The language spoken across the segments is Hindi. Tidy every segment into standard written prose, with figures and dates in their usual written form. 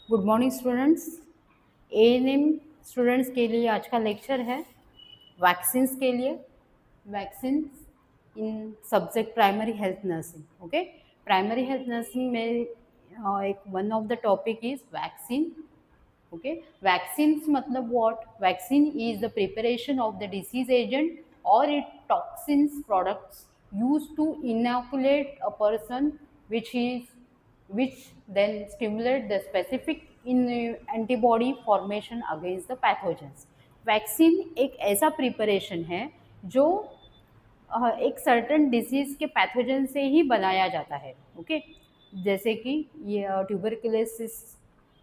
Good morning students. ANM students के लिए आज का लेक्चर है वैक्सीन्स के लिए। Vaccines in subject primary health nursing. Okay, primary health nursing में एक one of the topic is vaccine. Okay, vaccines मतलब what? Vaccine is the preparation of the disease agent और it toxins products used to inoculate a person which then stimulate the specific in antibody formation against the pathogens। Vaccine एक ऐसा प्रिपरेशन है जो एक सर्टन डिसीज के पैथोजन से ही बनाया जाता है। ओके, जैसे कि ये ट्यूबरकुलोसिस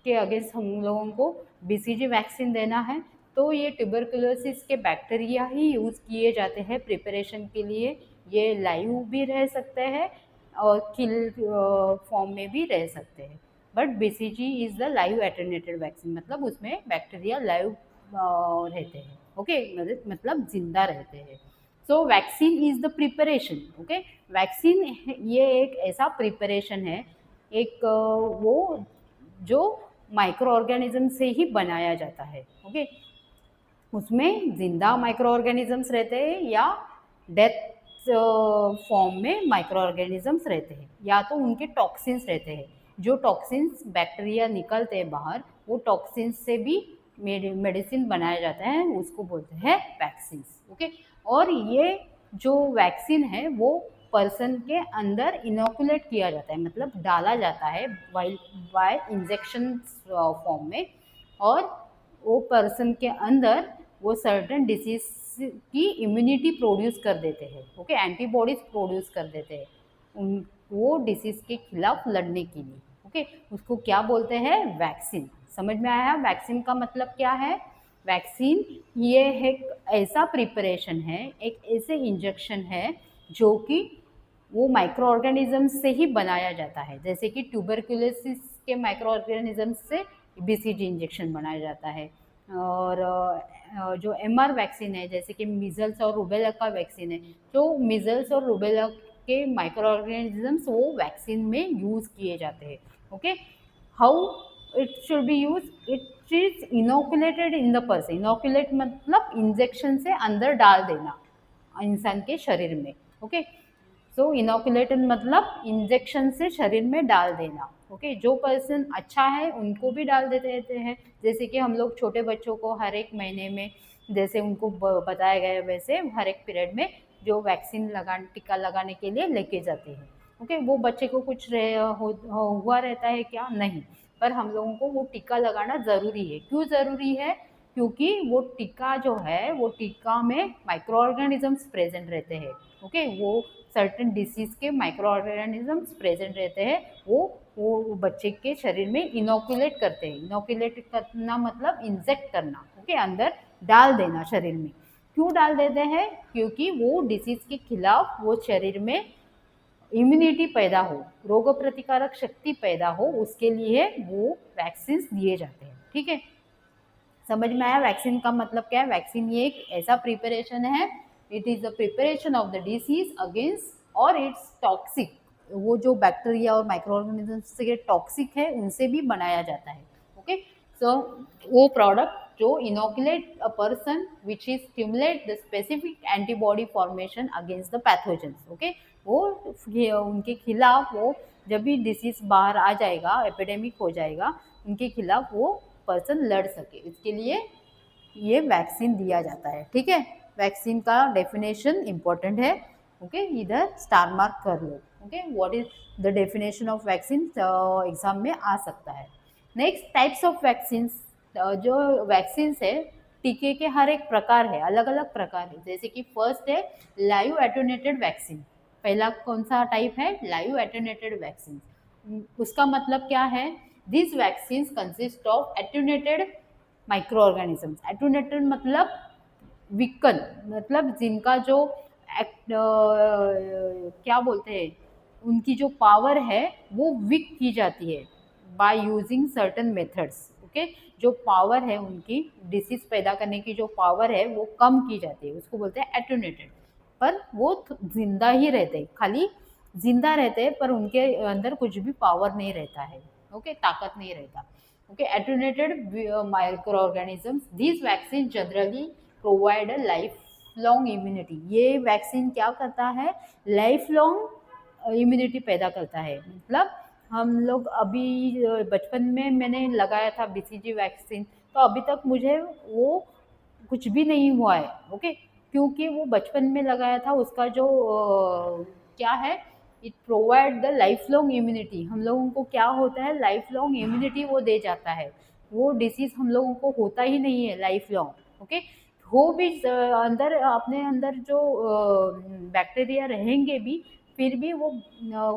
के अगेंस्ट हम लोगों को बीसीजी वैक्सीन देना है, तो ये ट्यूबरकुलोसिस के बैक्टीरिया ही यूज़ किए जाते हैं प्रिपरेशन के लिए। ये लाइव भी रह सकते हैं और किल फॉर्म में भी रह सकते हैं, but BCG is the live attenuated vaccine, मतलब उसमें बैक्टीरिया लाइव रहते हैं। ओके, मतलब जिंदा रहते हैं। So vaccine is the preparation. Okay, vaccine ये एक ऐसा प्रिपरेशन है, एक वो जो माइक्रो ऑर्गेनिज्म से ही बनाया जाता है। ओके, उसमें जिंदा माइक्रो ऑर्गेनिजम्स रहते हैं या डेथ फॉर्म में माइक्रो ऑर्गेनिजम्स रहते हैं, या तो उनके टॉक्सिन्स रहते हैं। जो टॉक्सिन्स बैक्टीरिया निकलते हैं बाहर, वो टॉक्सिन्स से भी मेडिसिन बनाया जाता है, उसको बोलते हैं वैक्सीन्स। ओके, और ये जो वैक्सीन है वो पर्सन के अंदर इनोकुलेट किया जाता है, मतलब डाला जाता है बाय इंजेक्शन फॉर्म में, और वो पर्सन के अंदर वो सर्टन डिसीज की इम्यूनिटी प्रोड्यूस कर देते हैं। ओके, एंटीबॉडीज प्रोड्यूस कर देते हैं उन वो डिसीज के खिलाफ लड़ने के लिए। ओके, उसको क्या बोलते हैं? वैक्सीन। समझ में आया वैक्सीन का मतलब क्या है? वैक्सीन ये एक ऐसा प्रिपरेशन है, एक ऐसे इंजेक्शन है जो कि वो माइक्रो ऑर्गेनिज्म से ही बनाया जाता है। जैसे कि ट्यूबरकुलोसिस के माइक्रो ऑर्गेनिज्म से बीसीजी इंजेक्शन बनाया जाता है, और जो एमआर वैक्सीन है, जैसे कि मीजल्स और रूबेला का वैक्सीन है, जो मीजल्स और रूबेला के माइक्रो ऑर्गेनिजम्स वो वैक्सीन में यूज़ किए जाते हैं। Okay, how it should be use? It is inoculated in the person. Inoculate मतलब इंजेक्शन से अंदर डाल देना इंसान के शरीर में। ओके, सो इनोकुलेटेड मतलब इंजेक्शन से शरीर में डाल देना। ओके, जो पर्सन अच्छा है उनको भी डाल देते रहते हैं। जैसे कि हम लोग छोटे बच्चों को हर एक महीने में, जैसे उनको बताया गया है, वैसे हर एक पीरियड में जो वैक्सीन टीका लगाने के लिए लेके जाते हैं। ओके, वो बच्चे को कुछ हुआ रहता है क्या? नहीं, पर हम लोगों को वो टीका लगाना ज़रूरी है। क्यों ज़रूरी है? क्योंकि वो टीका जो है, वो टीका में माइक्रो ऑर्गेनिजम्स प्रेजेंट रहते हैं। ओके, वो सर्टेन डिसीज के माइक्रो ऑर्गेनिजम्स प्रेजेंट रहते हैं, वो बच्चे के शरीर में इनोकुलेट करते हैं। इनोकुलेट करना मतलब इंजेक्ट करना। ओके, अंदर डाल देना शरीर में। क्यों डाल देते हैं? क्योंकि वो डिसीज के खिलाफ वो शरीर में इम्यूनिटी पैदा हो, रोग प्रतिकारक शक्ति पैदा हो, उसके लिए वो वैक्सीन दिए जाते हैं। ठीक है, समझ में आया वैक्सीन का मतलब क्या है? वैक्सीन ये एक ऐसा प्रिपरेशन है, it is the preparation of the disease against और इट्स टॉक्सिक, वो जो बैक्टीरिया और माइक्रो ऑर्गेनिज्म से टॉक्सिक है उनसे भी बनाया जाता है। ओके, सो वो प्रोडक्ट जो inoculate a person which is stimulate the specific antibody formation against the pathogens. Okay, वो उनके खिलाफ, वो जब भी डिसीज बाहर आ जाएगा, एपिडेमिक हो जाएगा, उनके खिलाफ वो पर्सन लड़ सके, इसके लिए ये वैक्सीन दिया जाता है। ठीक है, वैक्सीन का डेफिनेशन इंपॉर्टेंट है। ओके, इधर स्टार मार्क कर लो। Okay, what is the definition of vaccine, exam में आ सकता है। Next, types of vaccines. जो वैक्सीन्स है, टीके के हर एक प्रकार है, अलग अलग प्रकार है। जैसे कि फर्स्ट है लाइव एटेन्यूएटेड वैक्सीन। पहला कौन सा टाइप है? Live attenuated vaccine. उसका मतलब क्या है? This vaccines consist of attenuated micro organisms. Attenuated मतलब वीकन, मतलब जिनका जो क्या बोलते हैं, उनकी जो पावर है वो वीक की जाती है by using certain methods. Okay, जो पावर है उनकी डिसीज पैदा करने की जो पावर है वो कम की जाती है, उसको बोलते हैं एटेन्यूएटेड। पर वो जिंदा ही रहते हैं, खाली जिंदा रहते हैं, पर उनके अंदर कुछ भी पावर नहीं रहता है। ओके, ताकत नहीं रहता। Okay, attenuated microorganisms. These vaccines generally provide a lifelong immunity. ये वैक्सीन क्या करता है, लाइफ लॉन्ग इम्यूनिटी पैदा करता है. मतलब हम लोग अभी बचपन में मैंने लगाया था BCG वैक्सीन, तो अभी तक मुझे वो कुछ भी नहीं हुआ है. ओके, क्योंकि वो बचपन में लगाया था. उसका जो क्या है, it provide the life long immunity. हम लोगों को क्या होता है, लाइफ लॉन्ग इम्यूनिटी वो दे जाता है. वो डिसीज हम लोगों को होता ही नहीं है लाइफ लॉन्ग. ओके, हो भी अंदर अपने अंदर जो बैक्टीरिया रहेंगे भी, फिर भी वो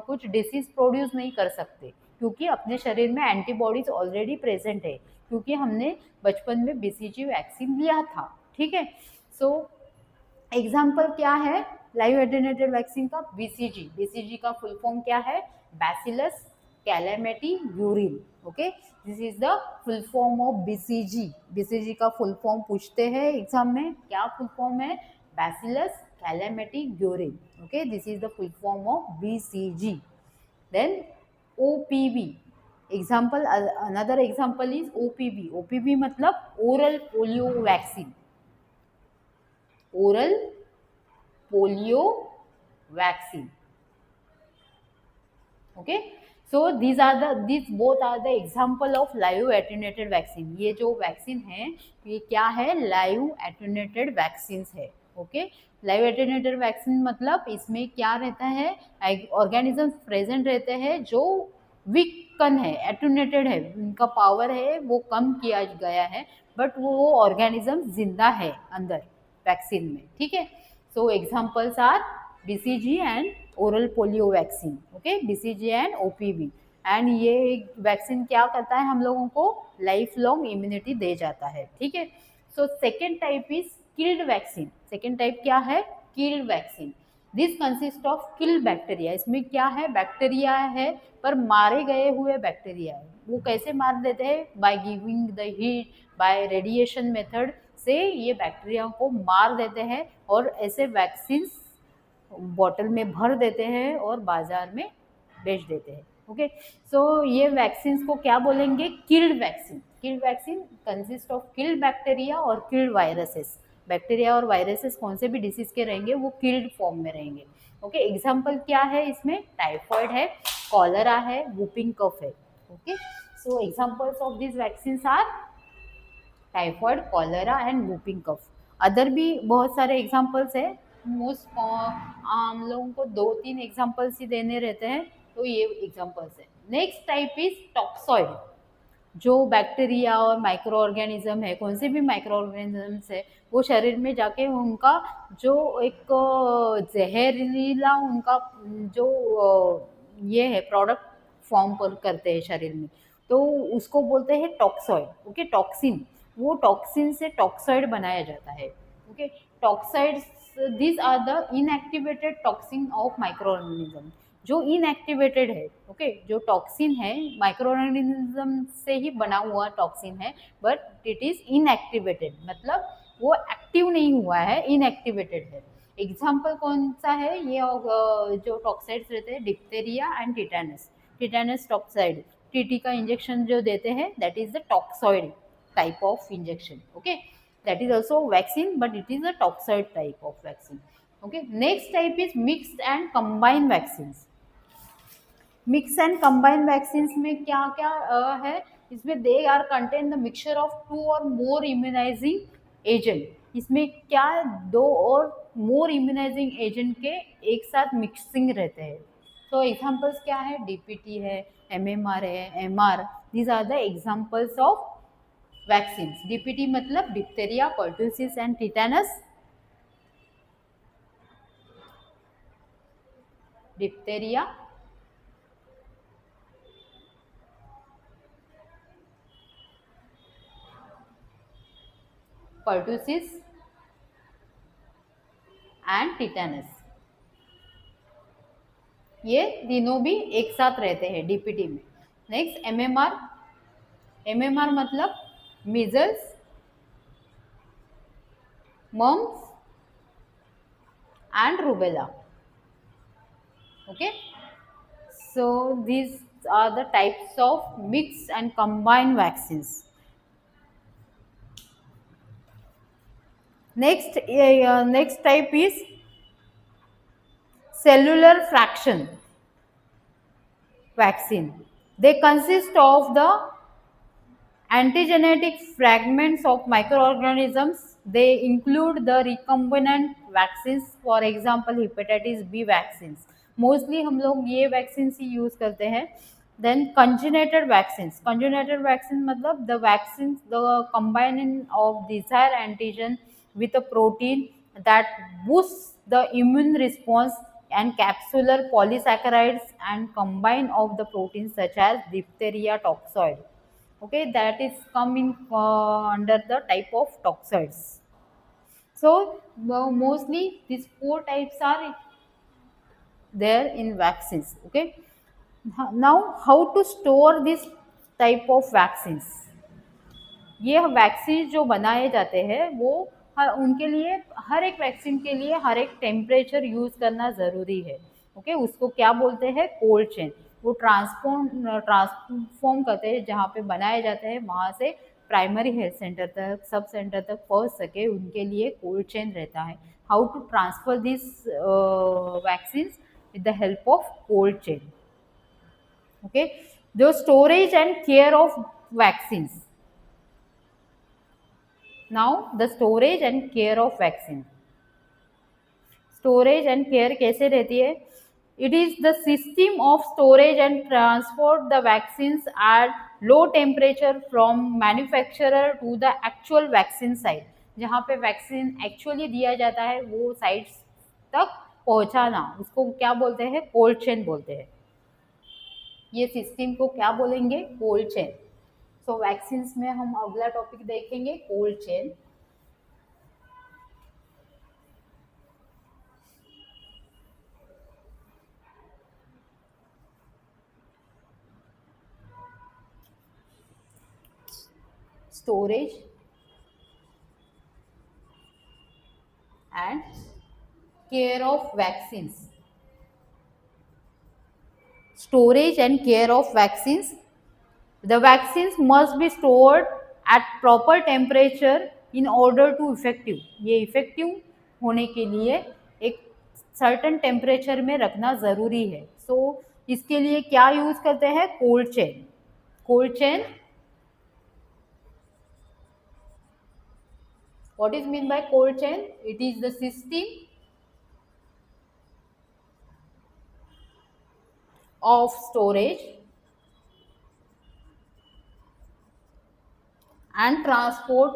कुछ डिसीज प्रोड्यूस नहीं कर सकते, क्योंकि अपने शरीर में एंटीबॉडीज ऑलरेडी प्रेजेंट है, क्योंकि हमने बचपन में BCG वैक्सीन लिया था. ठीक है. सो एग्जाम्पल क्या है लाइव एटेन्यूएटेड वैक्सीन का, BCG. BCG का फुल फॉर्म क्या है, bacillus calamity urine. Okay, this is the full form of BCG. BCG का फुल फॉर्म पूछते हैं एग्जाम में, क्या फुल फॉर्म है, bacillus calamity urine. Okay, this is the full form of BCG. Then OPV example, another example is OPV. OPV मतलब oral polio vaccine. Oral polio vaccine. Okay, so these both are the example of live attenuated vaccine. ये जो वैक्सीन है ये क्या है, लाइव एटेन्यूएटेड वैक्सीन है. ओके, लाइव एटेन्यूएटेड वैक्सीन मतलब इसमें क्या रहता है, ऑर्गेनिज्म प्रेजेंट रहते हैं जो वीकन है, एटेन्यूएटेड है, उनका पावर है वो कम किया गया है, बट वो ऑर्गेनिज्म जिंदा है अंदर वैक्सीन में. ठीक है. So examples are BCG and oral polio vaccine. Okay, BCG and OPV. And ये वैक्सीन क्या करता है, हम लोगों को लाइफ लॉन्ग इम्यूनिटी दे जाता है. ठीक है. So second type is killed vaccine. Second type क्या है, killed vaccine. This consist of killed bacteria. इसमें क्या है, बैक्टीरिया है पर मारे गए हुए बैक्टीरिया है. वो कैसे मार देते हैं, by giving the heat, bye radiation method से ये बैक्टीरिया को मार देते हैं, और ऐसे वैक्सीन बॉटल में भर देते हैं और बाजार में बेच देते हैं. ओके, सो ये वैक्सीन को क्या बोलेंगे, killed vaccine. Killed vaccine consist of killed bacteria और किल्ड वायरसेस. बैक्टीरिया और वायरसेस कौन से भी डिसीज के रहेंगे वो किल्ड फॉर्म में रहेंगे. ओके, एग्जाम्पल क्या है इसमें, टाइफॉइड है, कॉलरा है, वूपिंग कफ है. Okay, so examples of this vaccine are typhoid, cholera and whooping cough. Other भी बहुत सारे एग्जाम्पल्स है. मोस्ट हम लोगों को 2-3 एग्जाम्पल्स ही देने रहते हैं, तो ये एग्जाम्पल्स है. Next type is toxoid. जो बैक्टीरिया और माइक्रो ऑर्गेनिज्म है, कौन से भी माइक्रो ऑर्गेनिजम्स है, वो शरीर में जाके उनका जो एक जहरीला उनका जो ये है प्रोडक्ट फॉर्म करते हैं शरीर में, तो उसको बोलते हैं टॉक्सॉइड. Okay, toxin. वो टॉक्सिन से टॉक्सॉइड बनाया जाता है. Okay, toxoids, these are the inactivated toxin of microorganism. जो इनएक्टिवेटेड है. ओके, जो टॉक्सिन है माइक्रो ऑर्गेनिज्म से ही बना हुआ टॉक्सिन है, बट इट इज इनएक्टिवेटेड, मतलब वो एक्टिव नहीं हुआ है, इनएक्टिवेटेड है. एग्जाम्पल कौन सा है, ये जो टॉक्साइड्स रहते हैं, diphtheria and tetanus. Tetanus toxoid, TT का इंजेक्शन जो देते हैं, that is the toxoid type of injection. Okay, that is also vaccine, but it is a toxoid type of vaccine. Okay, next type is mixed and combined vaccines. Mix and combined vaccines में क्या क्या है, इसमें they are contain the mixture of 2 or more immunizing agent. इसमें क्या, 2 और more immunizing agent के एक साथ मिक्सिंग रहते हैं. तो एग्जाम्पल्स क्या है, DPT है, MMR है, MR. these are the examples of vaccines. DPT मतलब diphtheria, pertussis and tetanus. Diphtheria, pertussis and tetanus. ये तीनों भी एक साथ रहते हैं DPT में. Next MMR. MMR मतलब measles, mumps and rubella. Okay, so these are the types of mixed and combined vaccines. Next type is cellular fraction vaccine. They consist of the antigenetic fragments of microorganisms. They include the recombinant vaccines, for example hepatitis B vaccines. Mostly हम लोग ये vaccines ही use करते हैं. Then conjugated vaccines. Conjugated vaccines मतलब the vaccines, the combining of desired antigen with a protein that boosts the immune response and capsular polysaccharides and combine of the proteins such as diphtheria toxoid. Okay, that is come in under the type of toxoids. So mostly these four types are there in vaccines. Okay, now how to store this type of vaccines? ये वैक्सीन जो बनाए जाते हैं वो उनके लिए हर एक वैक्सीन के लिए हर एक टेम्परेचर यूज़ करना ज़रूरी है. ओके, उसको क्या बोलते हैं? Cold chain. वो ट्रांसफॉर्म करते हैं जहाँ पे बनाए जाते हैं वहाँ से प्राइमरी हेल्थ सेंटर तक, सब सेंटर तक पहुँच सके, उनके लिए कोल्ड चेन रहता है. How to transfer this vaccine with the help of cold chain. Okay, जो storage and care of vaccines. Now the storage and care of vaccine. Storage and care कैसे रहती है? It is the system of storage and transport the vaccines at low temperature from manufacturer to the actual vaccine site. जहाँ पे वैक्सीन एक्चुअली दिया जाता है वो साइट्स तक पहुँचाना, उसको क्या बोलते हैं? कोल्ड चेन बोलते हैं. ये सिस्टम को क्या बोलेंगे? Cold chain. सो वैक्सीन्स में हम अगला टॉपिक देखेंगे cold chain. Storage and care of vaccines. Storage and care of vaccines. The vaccines must be stored at proper temperature in order to effective. ये इफेक्टिव होने के लिए एक सर्टन टेम्परेचर में रखना ज़रूरी है. सो इसके लिए क्या यूज़ करते हैं? Cold chain. Cold chain. What is mean by cold chain? It is the system of storage and transport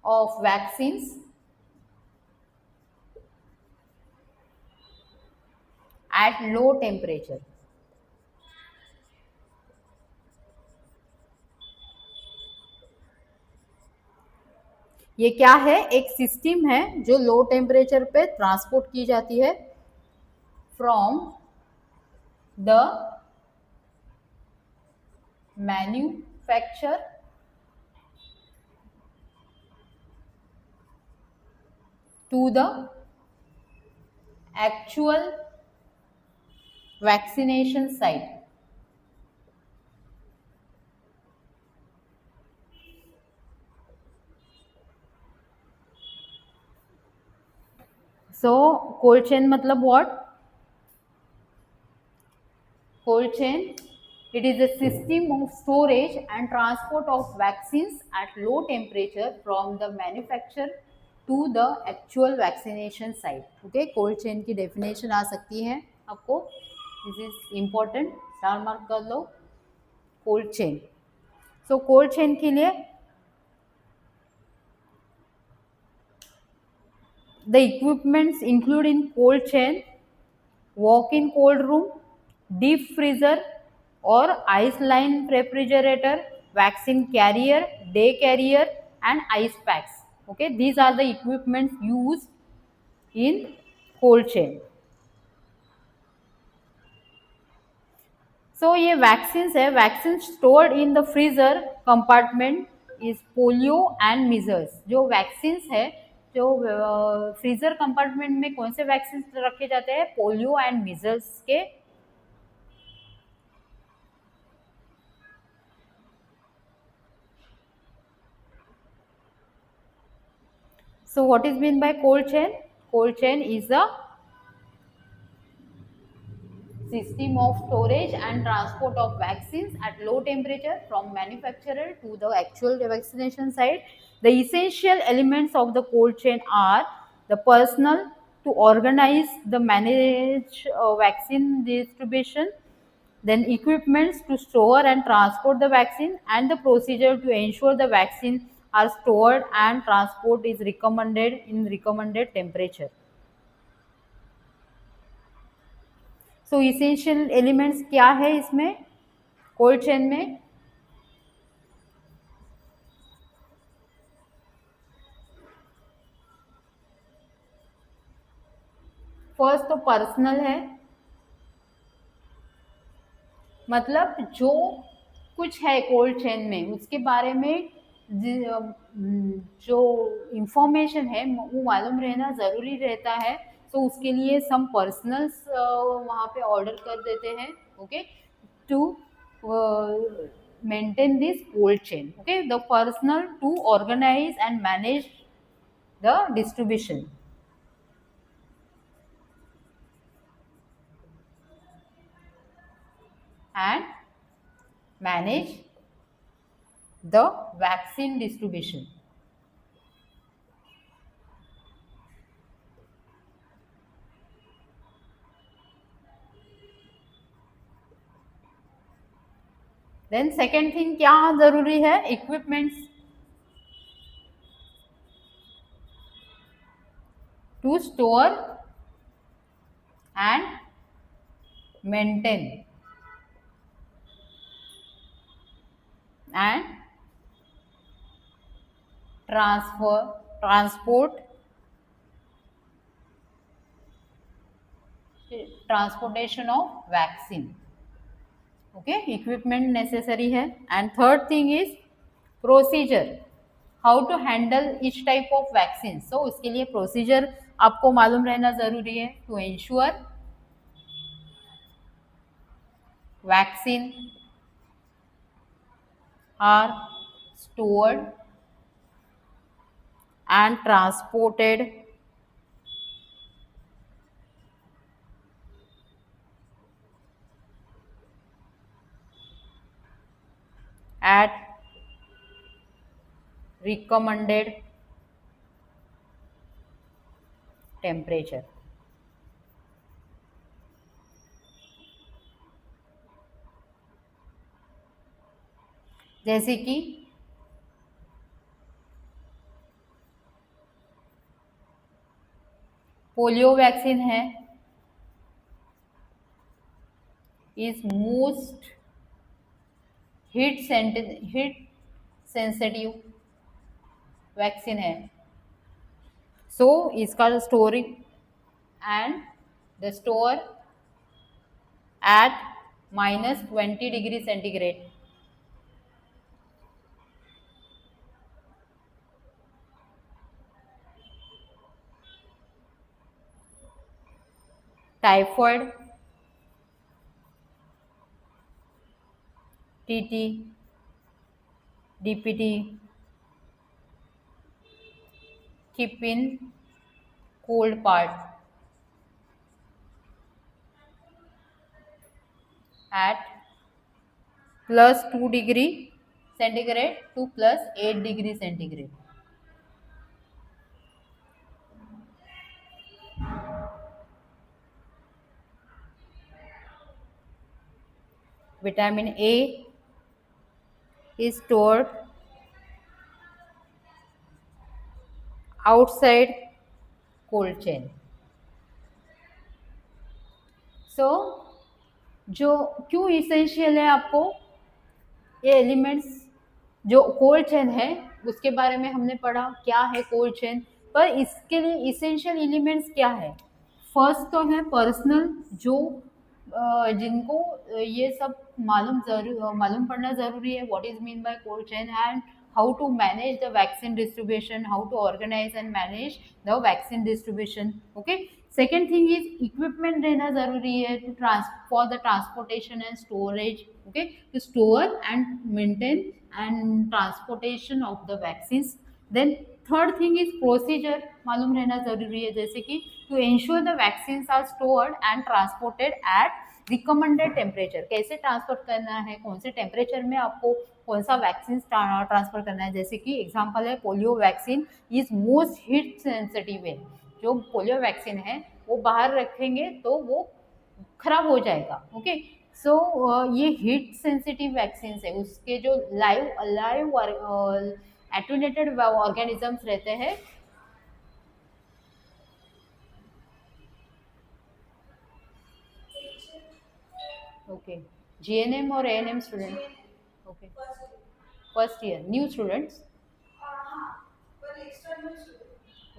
of vaccines at low temperature. ये क्या है? एक सिस्टम है जो लो टेम्परेचर पे ट्रांसपोर्ट की जाती है from the manufacture to the actual vaccination site. So cold chain मतलब what? Cold chain, it is a system of storage and transport of vaccines at low temperature from the manufacturer to the actual vaccination site. Okay, cold chain की definition आ सकती है आपको. This is important, star mark कर लो. cold chain. So cold chain के लिए the equipments include in cold chain walk-in cold room, deep freezer or ice line refrigerator, vaccine carrier, day carrier and ice packs. Okay, these are the equipments used in cold chain. So ये vaccines है. Vaccines stored in the freezer compartment is polio and measles. जो vaccines है जो फ्रीजर कंपार्टमेंट में कौन से वैक्सीन रखे जाते हैं? पोलियो एंड मीजल्स के। So what is mean by cold chain? Cold chain is a system of storage and transport of vaccines at low temperature from manufacturer to the actual vaccination site. The essential elements of the cold chain are the personnel to organize the manage vaccine distribution, then equipments to store and transport the vaccine, and the procedure to ensure the vaccine are stored and transport is recommended in recommended temperature. So essential elements क्या है इसमें कोल्ड चेन में? फर्स्ट तो पर्सनल है, मतलब जो कुछ है कोल्ड चेन में उसके बारे में जो इंफॉर्मेशन है वो मालूम रहना ज़रूरी रहता है। तो उसके लिए सम पर्सनल्स वहाँ पे ऑर्डर कर देते हैं, okay, to maintain this cold chain. Okay, the personnel to organize and manage the distribution. And manage the vaccine distribution. Then second thing क्या जरूरी है? Equipments to store and maintain and transportation of vaccine. Okay, equipment necessary है। And third thing is procedure, how to handle each type of vaccine. So उसके लिए प्रोसीजर आपको मालूम रहना जरूरी है to ensure vaccine are stored and transported at recommended temperature. जैसे कि पोलियो वैक्सीन है, is most heat sensitive vaccine है। सो इसका storing and the store at -20 degree centigrade. Typhoid, TT, DPT keep in cold part at +2 degree centigrade to +8 degree centigrade. Vitamin A is stored outside cold chain. So जो क्यों इसेंशियल है आपको ये एलिमेंट्स? जो कोल्ड चेन है उसके बारे में हमने पढ़ा क्या है कोल्ड चेन, पर इसके लिए इसेंशियल एलिमेंट्स क्या है? फर्स्ट तो है पर्सनल, जो जिनको ये सब मालूम पड़ना ज़रूरी है, what is mean by cold chain, and how to manage the vaccine distribution, how to organize and manage the vaccine distribution. Okay, second thing is equipment रहना जरूरी है to for the transportation and storage. Okay, to store and maintain and transportation of the vaccines. Then third thing is procedure मालूम रहना जरूरी है, जैसे कि to ensure the vaccines are stored and transported at recommended temperature. कैसे ट्रांसपोर्ट करना है, कौन से टेम्परेचर में आपको कौन सा वैक्सीन ट्रांसफर करना है. जैसे कि एग्जांपल है polio vaccine is most heat sensitive है. जो पोलियो वैक्सीन है वो बाहर रखेंगे तो वो खराब हो जाएगा. ओके, सो ये हीट सेंसिटिव वैक्सीन है, उसके जो लाइव एटोनेटेड ऑर्गेनिजम्स रहते हैं. ओके, GNM और ANM student. Okay, first year new students.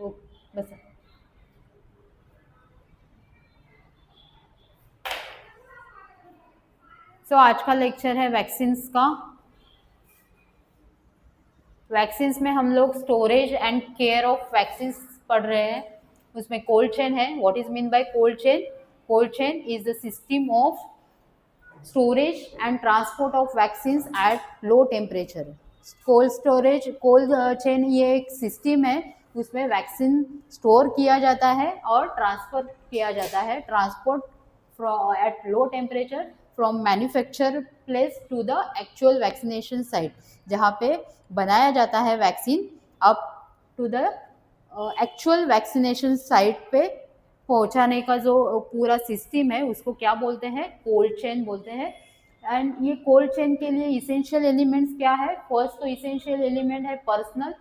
Okay, बस. सो आज का लेक्चर है वैक्सीन्स का. वैक्सीन्स में हम लोग storage and care of vaccines पढ़ रहे हैं. उसमें कोल्ड चेन है. What is mean by cold chain? Cold chain is the system of storage and transport of vaccines at low temperature. Cold chain ये एक सिस्टम है, उसमें वैक्सीन स्टोर किया जाता है और ट्रांसफर किया जाता है. Transport at low temperature from manufacture place to the actual vaccination site, जहाँ पे बनाया जाता है vaccine, up to the actual vaccination site पे पहुंचाने का जो पूरा सिस्टम है उसको क्या बोलते हैं? कोल्ड चेन बोलते हैं. एंड ये कोल्ड चेन के लिए इसेंशियल एलिमेंट्स क्या है? फर्स्ट तो इसेंशियल एलिमेंट है पर्सनल,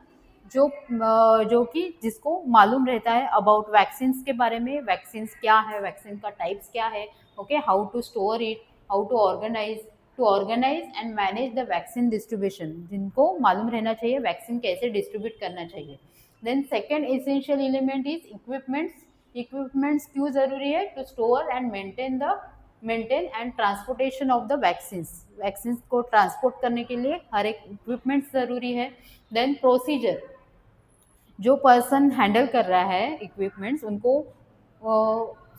जो कि जिसको मालूम रहता है अबाउट वैक्सीन्स के बारे में. वैक्सीन्स क्या है, वैक्सीन का टाइप्स क्या है, okay, how to store it, how to organise and manage the vaccine distribution, जिनको मालूम रहना चाहिए वैक्सीन कैसे डिस्ट्रीब्यूट करना चाहिए. Then second essential element is equipments. Equipments क्यों ज़रूरी है? To store and maintain and transportation of the vaccines को ट्रांसपोर्ट करने के लिए हर एक इक्विपमेंट्स ज़रूरी है. देन प्रोसीजर, जो पर्सन हैंडल कर रहा है इक्विपमेंट्स, उनको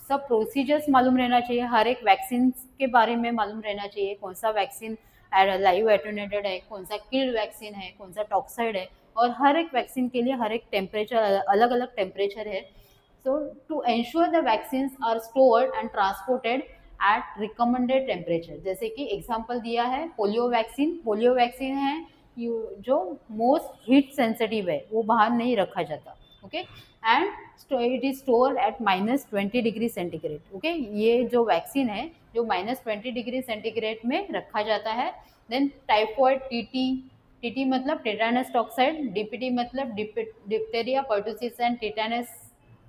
सब प्रोसीजर्स मालूम रहना चाहिए. हर एक वैक्सीन के बारे में मालूम रहना चाहिए. कौन सा वैक्सीन लाइव एटोनेटेड है, कौन सा किल्ड वैक्सीन है, कौन सा टॉक्साइड है, और हर एक वैक्सीन के लिए हर एक टेम्परेचर, अलग अलग टेम्परेचर है. So to ensure the vaccines are stored and transported at recommended temperature. जैसे कि एग्जांपल दिया है पोलियो वैक्सीन है जो मोस्ट हीट सेंसिटिव है, वो बाहर नहीं रखा जाता. Okay, and it is stored at -20 degree centigrade. Okay, ये जो वैक्सीन है जो -20 डिग्री सेंटीग्रेड में रखा जाता है. देन टाइफॉइड, टीटी मतलब टेटानस टॉक्साइड, डीपीटी मतलब डिप्थेरिया, पर्टुसिस एंड टेटानस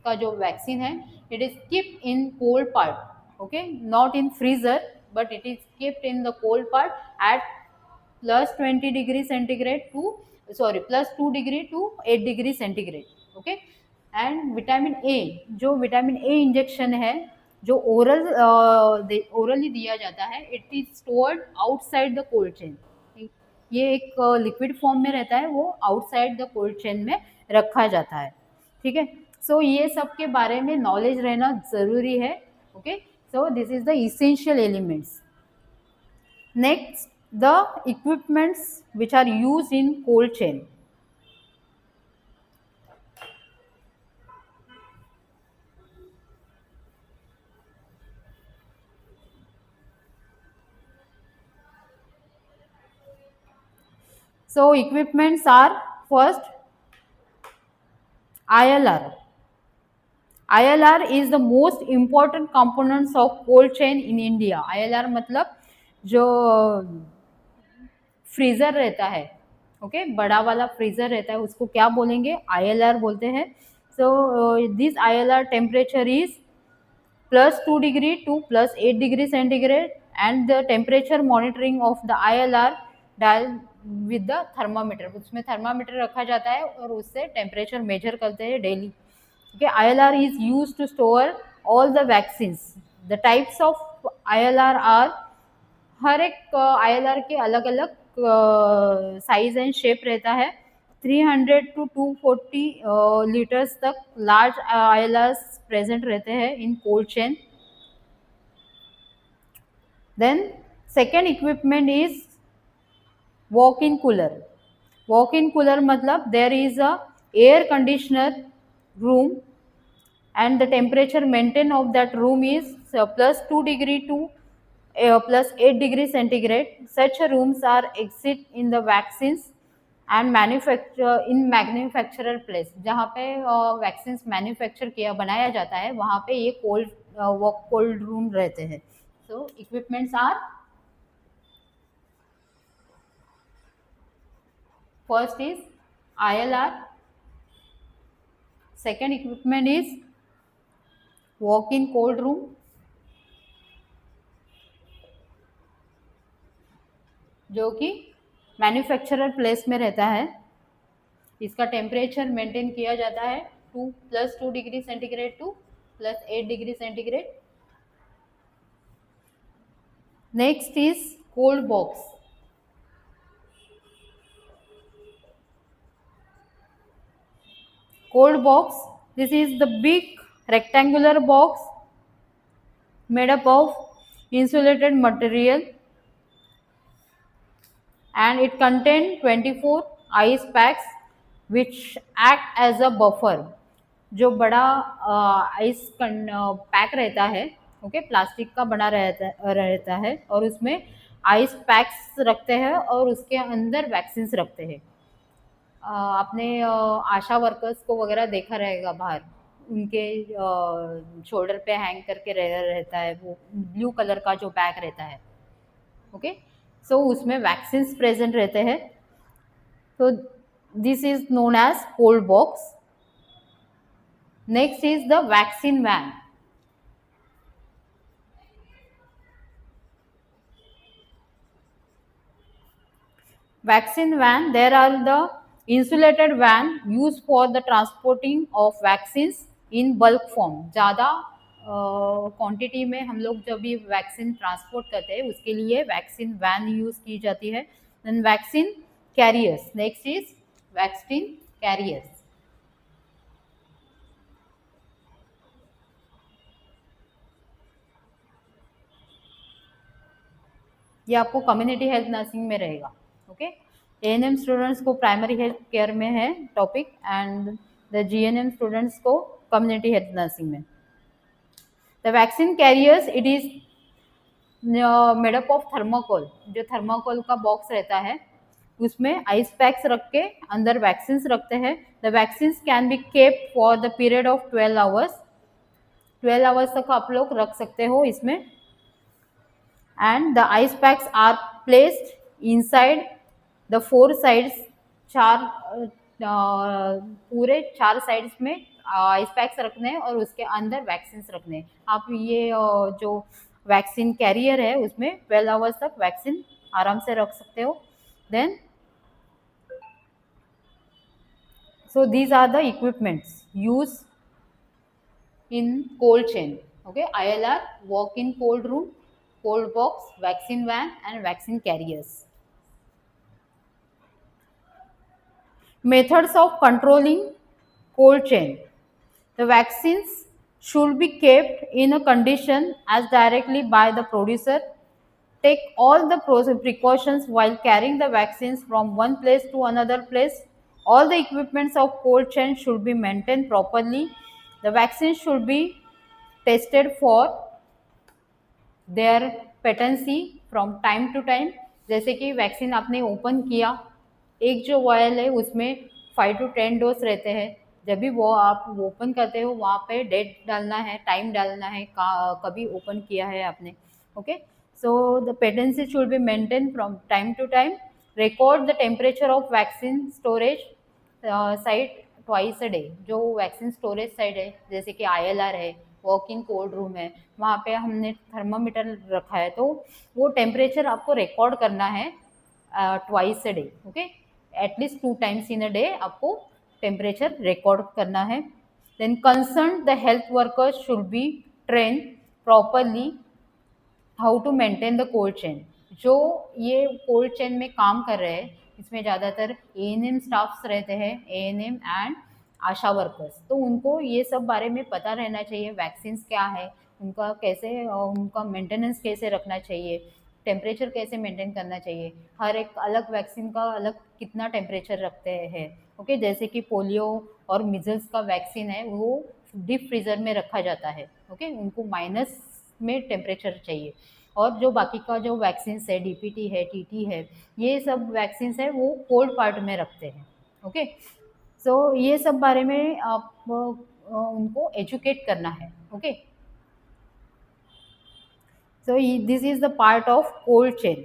का जो वैक्सीन है, it is keep in cold part. Okay, not in freezer but it is keeped in the cold part at +20 degree centigrade +2 degree to 8 degree centigrade. Okay, and vitamin A, जो विटामिन ए इंजेक्शन है जो ओरली दिया जाता है, it is stored outside the cold chain. ये एक लिक्विड फॉर्म में रहता है, वो आउटसाइड द कोल्ड चेन में रखा जाता है. ठीक है, सो ये सब के बारे में नॉलेज रहना ज़रूरी है. Okay, so this is the essential elements. Next, the equipments which are used in cold chain. So equipments are first ILR. ILR is the most important components of cold chain in India. ILR मतलब जो फ्रीज़र रहता है, ओके, बड़ा वाला फ्रीज़र रहता है, उसको क्या बोलेंगे? ILR बोलते हैं. So this ILR temperature is +2 degree to +8 degree centigrade and the temperature monitoring of the ILR dial with the thermometer. उसमें थर्मामीटर रखा जाता है और उससे टेम्परेचर मेजर करते हैं daily. Okay, ILR is used to store all the vaccines. The types of ILR are हर एक ILR के अलग अलग साइज एंड शेप रहता है। 300 to 240 लीटर्स तक लार्ज ILRs प्रेजेंट रहते हैं in cold chain. Then second equipment is walk-in cooler. Walk-in cooler मतलब there is a air conditioner room and the temperature maintained of that room is plus 2 degree to plus 8 degree centigrade. Such rooms are exist in the vaccines and manufacture in manufacturer place। जहाँ पे वैक्सीन्स मैन्युफैक्चर किया बनाया जाता है वहाँ पे ये कोल्ड रूम रहते हैं। So equipments are first is ILR, second equipment is walk-in cold room, जो कि मैन्युफैक्चरर प्लेस में रहता है। इसका टेम्परेचर मेंटेन किया जाता है plus 2 degree centigrade to plus 8 degree centigrade. Next is cold box. Cold box, this is the big rectangular box made up of insulated material and it contains 24 ice packs which act as a buffer। जो बड़ा आइस पैक रहता है, ओके, प्लास्टिक का बना रहता है और उसमें आइस पैक्स रखते हैं और उसके अंदर वैक्सीन्स रखते हैं। आपने आशा वर्कर्स को वगैरह देखा रहेगा बाहर, उनके शोल्डर पे हैंग करके रहता है वो ब्लू कलर का जो बैग रहता है, ओके। सो उसमें वैक्सीन्स प्रेजेंट रहते हैं। तो this is known as cold box. Next is the vaccine van. Vaccine van, there are the insulated van used for the transporting of vaccines in bulk form। ज़्यादा क्वांटिटी में हम लोग जब भी वैक्सीन ट्रांसपोर्ट करते हैं उसके लिए वैक्सीन वैन यूज़ की जाती है। Then vaccine carriers, next is vaccine carriers. ये आपको कम्युनिटी हेल्थ नर्सिंग में रहेगा, ओके। ANM स्टूडेंट्स को प्राइमरी हेल्थ केयर में है topic and the GNM students को कम्युनिटी हेल्थ नर्सिंग में। The vaccine carriers, it is made up of thermocol. जो थर्माकोल का बॉक्स रहता है उसमें आइस पैक्स रख के अंदर वैक्सीन्स रखते हैं। The vaccines can be kept for the period of 12 hours. 12 hours तक आप लोग रख सकते हो इसमें। And the ice packs are placed inside the 4 sides. पूरे 4 साइड्स में आइस पैक्स रखने और उसके अंदर वैक्सीन्स रखने। आप ये जो वैक्सीन कैरियर है उसमें 12 आवर्स तक वैक्सीन आराम से रख सकते हो। Then so these are the equipments use in cold chain, okay. ILR, walk in cold room, cold box, vaccine van and vaccine carriers. Methods of controlling cold chain. The vaccines should be kept in a condition as directly by the producer. Take all the precautions while carrying the vaccines from one place to another place. All the equipments of cold chain should be maintained properly. The vaccine should be tested for their potency from time to time. जैसे कि वैक्सीन आपने ओपन किया, एक जो वायल है उसमें 5 to 10 डोज रहते हैं। जब भी वो आप ओपन करते हो वहाँ पे डेट डालना है, टाइम डालना है, कभी ओपन किया है आपने, okay. So the potency should be maintain from time to time. Record the temperature of vaccine storage site twice a day. जो वैक्सीन स्टोरेज साइट है जैसे कि ILR है, वॉक इन कोल्ड रूम है, वहाँ पे हमने थर्मामीटर रखा है तो वो टेम्परेचर आपको रिकॉर्ड करना है twice a day, okay. At least 2 times in a day आपको टेम्परेचर रिकॉर्ड करना है। Then concern the health workers should be train properly how to maintain the cold chain. जो ये कोल्ड चेन में काम कर रहे हैं, इसमें ज़्यादातर एएनएम स्टाफ्स रहते हैं, एएनएम एंड आशा वर्कर्स। तो उनको ये सब बारे में पता रहना चाहिए, वैक्सीन्स क्या है, उनका कैसे उनका मेंटेनेंस कैसे रखना चाहिए, टेम्परेचर कैसे मेंटेन करना चाहिए, हर एक अलग वैक्सीन का अलग कितना टेम्परेचर रखते हैं। ओके, जैसे कि पोलियो और मिजल्स का वैक्सीन है वो डीप फ्रीज़र में रखा जाता है। ओके, उनको माइनस में टेम्परेचर चाहिए। और जो बाकी का जो वैक्सीन्स है, डीपीटी है, टीटी है, ये सब वैक्सीन्स है वो कोल्ड पार्ट में रखते हैं। ओके, सो ये सब बारे में आप उनको एजुकेट करना है। Okay, so this is the part of cold chain.